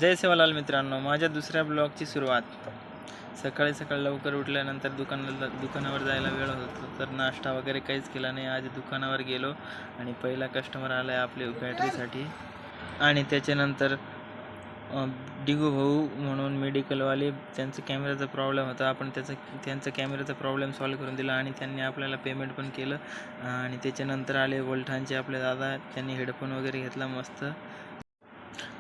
जय सेवालाल मित्रांनो, माझ्या दुसऱ्या ब्लॉगची सुरुवात. सकाळी लवकर उठल्यानंतर दुकानावर जायला वेळ होतो, तर नाश्ता वगैरे काहीच केला नाही. आज दुकानावर गेलो आणि पहिला कस्टमर आला आहे आपले बॅटरीसाठी. आणि त्याच्यानंतर डिगू भाऊ म्हणून मेडिकलवाले, त्यांचा कॅमेराचा प्रॉब्लेम होता. आपण त्यांचा कॅमेराचा प्रॉब्लेम सॉल्व्ह करून दिला आणि त्यांनी आपल्याला पेमेंट पण केलं. आणि त्याच्यानंतर आले वोल्टांचे आपले दादा, त्यांनी हेडफोन वगैरे घेतला मस्त.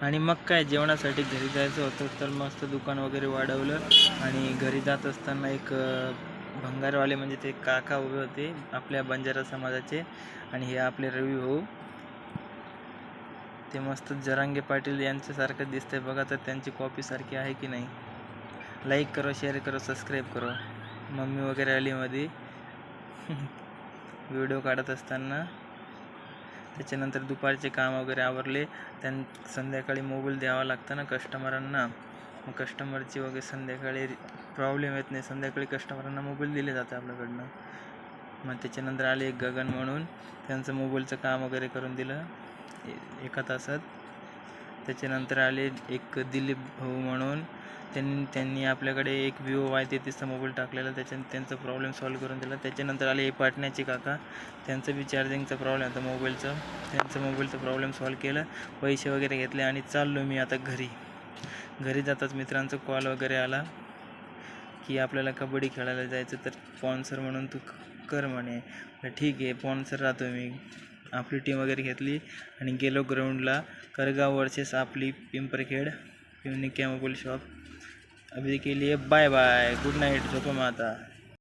आणि मग काय, जेवणासाठी घरी जायचं होतं, तर मस्त दुकान वगैरे वाढवलं. आणि घरी जात असताना एक भंगारवाले म्हणजे ते काका उभे होते आपल्या बंजारा समाजाचे, आणि हे आपले रवी भाऊ, ते मस्त जरांगे पाटील यांच्यासारखं दिसतंय बघा. तर त्यांची कॉपी सारखी आहे की नाही? लाईक करो, शेअर करो, सबस्क्राईब करो. मम्मी वगैरे आली मध्ये व्हिडिओ काढत असताना. त्याच्यानंतर दुपारचे काम वगैरे आवरले. संध्याकाळी मोबाईल द्यावा लागतं ना कस्टमरांना. मग कस्टमरची वगैरे संध्याकाळी प्रॉब्लेम येत नाही, संध्याकाळी कस्टमरांना मोबाईल दिले जातं आपल्याकडनं. मग त्याच्यानंतर आले एक गगन म्हणून, त्यांचं मोबाईलचं काम वगैरे करून दिलं एका तासात. त्याच्यानंतर आले एक दिलीप भाऊ म्हणून, त्यांनी आपल्याकडे एक विवो Y33चा मोबाईल टाकलेला, त्यांचा प्रॉब्लेम सॉल्व्ह करून दिला. त्याच्यानंतर आले पाटण्याचे काका, त्यांचं बी चार्जिंगचा प्रॉब्लेम होता मोबाईलचं, त्यांचं मोबाईलचं प्रॉब्लेम सॉल्व्ह केलं, पैसे वगैरे घेतले आणि चाललो मी आता घरी जाताच मित्रांचा कॉल वगैरे आला की आपल्याला कबड्डी खेळायला जायचं, तर स्पॉन्सर म्हणून तू कर म्हणे. ठीक आहे, स्पॉन्सर राहतो मी. आपली टीम वगैरे घेतली आणि गेलो ग्राउंडला. करगाव वर्सेस आपली पिंपरखेड युनिक मोबाईल शॉप. अभी के लिए बाय बाय, गुड नाईट, झोपा आता.